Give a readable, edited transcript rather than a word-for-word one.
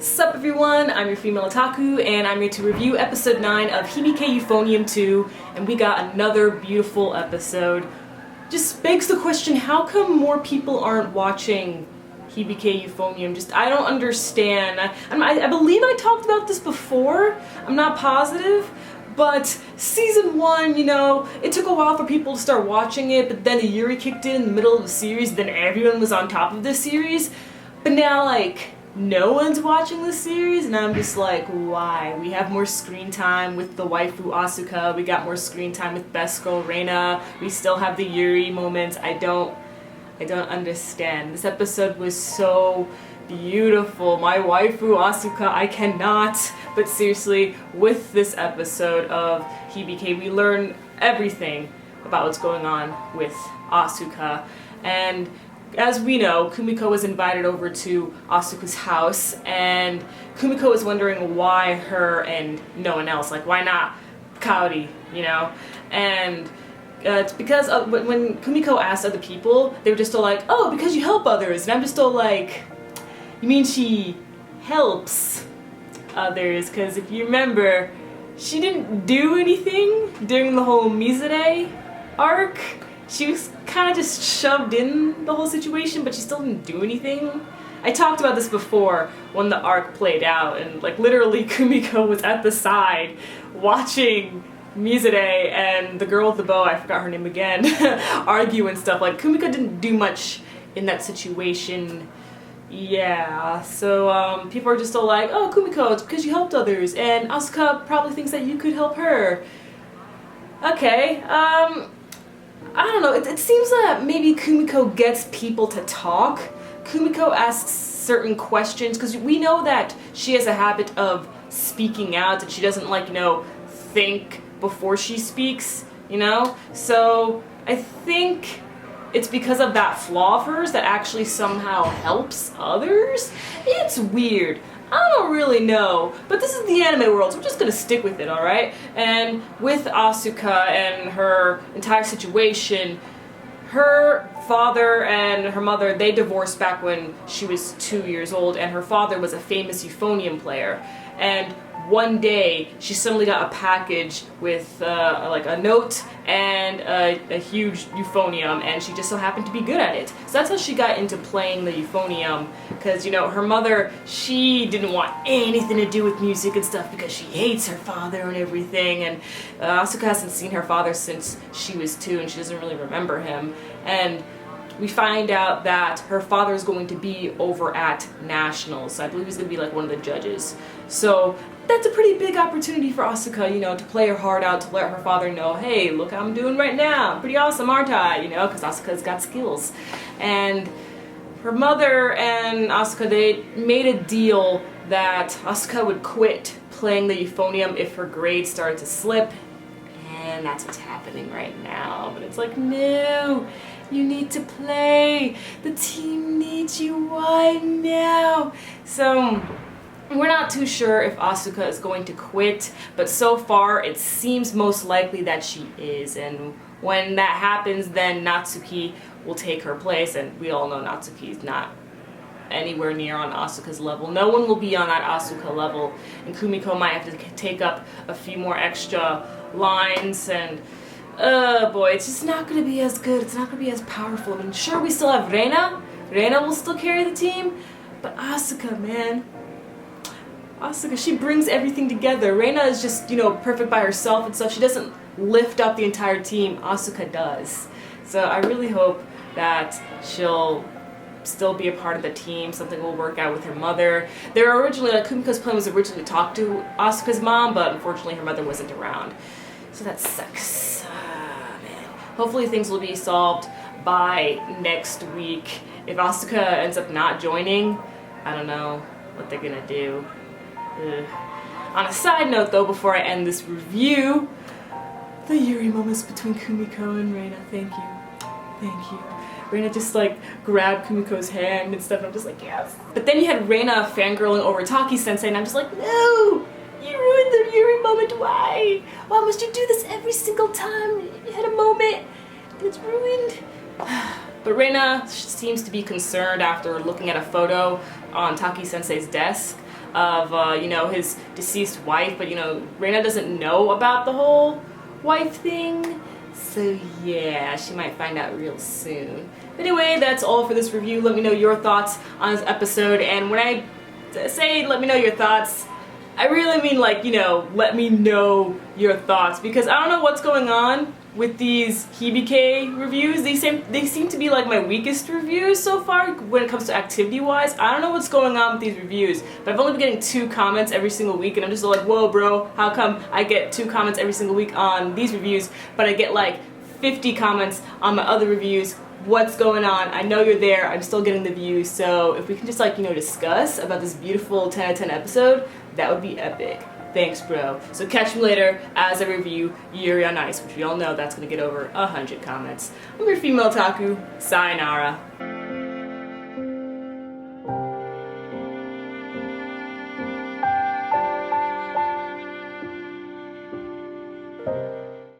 Sup everyone, I'm your female otaku, and I'm here to review episode 9 of Hibike Euphonium 2, and we got another beautiful episode. Just begs the question, how come more people aren't watching Hibike Euphonium? I don't understand. I believe I talked about this before, I'm not positive, but season 1, you know, it took a while for people to start watching it, but then the Yuri kicked in the middle of the series, then everyone was on top of this series, but now, like, no one's watching this series, and I'm just like, why? We have more screen time with the waifu Asuka, we got more screen time with best girl Reina, we still have the Yuri moments. I don't understand. This episode was so beautiful. My waifu Asuka, I cannot. But seriously, with this episode of Hibike, we learn everything about what's going on with Asuka, and as we know, Kumiko was invited over to Asuka's house, and Kumiko is wondering why her and no one else, like why not Kaori, you know? And it's because when Kumiko asked other people, they were just all like, oh, because you help others, and I'm just all like, you mean she helps others? Because if you remember, she didn't do anything during the whole Mizure arc. She was kind of just shoved in the whole situation, but she still didn't do anything. I talked about this before when the arc played out, and like literally Kumiko was at the side watching Mizure and the girl with the bow, I forgot her name again, argue and stuff. Like, Kumiko didn't do much in that situation. Yeah, so people are just all like, oh, Kumiko, it's because you helped others, and Asuka probably thinks that you could help her. Okay, I don't know, it seems that maybe Kumiko gets people to talk. Kumiko asks certain questions, because we know that she has a habit of speaking out, that she doesn't, like, you know, think before she speaks, you know? So I think it's because of that flaw of hers that actually somehow helps others? It's weird. I don't really know, but this is the anime world, so we're just gonna stick with it, alright? And with Asuka and her entire situation, her father and her mother, they divorced back when she was 2 years old, and her father was a famous euphonium player. And one day, she suddenly got a package with like a note and a huge euphonium, and she just so happened to be good at it. So that's how she got into playing the euphonium, because, you know, her mother, she didn't want anything to do with music and stuff because she hates her father and everything, and Asuka hasn't seen her father since she was 2, and she doesn't really remember him. And we find out that her father is going to be over at Nationals. I believe he's going to be like one of the judges. So that's a pretty big opportunity for Asuka, you know, to play her heart out, to let her father know, hey, look how I'm doing right now, I'm pretty awesome, aren't I? You know, because Asuka's got skills. And her mother and Asuka, they made a deal that Asuka would quit playing the euphonium if her grades started to slip. And that's what's happening right now. But it's like, no, you need to play. The team needs you. Why now? So we're not too sure if Asuka is going to quit, but so far it seems most likely that she is. And when that happens, then Natsuki will take her place, and we all know Natsuki's not anywhere near on Asuka's level. No one will be on that Asuka level, and Kumiko might have to take up a few more extra lines, and boy, it's just not going to be as good, it's not going to be as powerful. I mean, sure, we still have Reina will still carry the team, but Asuka, man, Asuka, she brings everything together. Reina is just, you know, perfect by herself and stuff. She doesn't lift up the entire team. Asuka does. So I really hope that she'll still be a part of the team. Something will work out with her mother. They were originally, like, Kumiko's plan was originally to talk to Asuka's mom, but unfortunately her mother wasn't around. So that sucks. Man. Hopefully things will be solved by next week. If Asuka ends up not joining, I don't know what they're gonna do. Ugh. On a side note though, before I end this review, the Yuri moments between Kumiko and Reina, thank you. Thank you. Reina just like grabbed Kumiko's hand and stuff, and I'm just like, yes. But then you had Reina fangirling over Taki-sensei, and I'm just like, no! You ruined the Yuri moment, why? Why must you do this every single time you had a moment and it's ruined? But Reina seems to be concerned after looking at a photo on Taki-sensei's desk of, you know, his deceased wife, but, you know, Reina doesn't know about the whole wife thing. So yeah, she might find out real soon. But anyway, that's all for this review. Let me know your thoughts on this episode, and when I say let me know your thoughts, I really mean, like, you know, let me know your thoughts, because I don't know what's going on with these Hibike reviews. They seem to be like my weakest reviews so far when it comes to activity-wise. I don't know what's going on with these reviews, but I've only been getting 2 comments every single week, and I'm just like, whoa bro, how come I get 2 comments every single week on these reviews, but I get like 50 comments on my other reviews? What's going on? I know you're there, I'm still getting the views, so if we can just, like, you know, discuss about this beautiful 10 out of 10 episode, that would be epic. Thanks, bro. So catch me later as I review Yuri on Ice, which we all know that's gonna get over 100 comments. I'm your female otaku. Sayonara.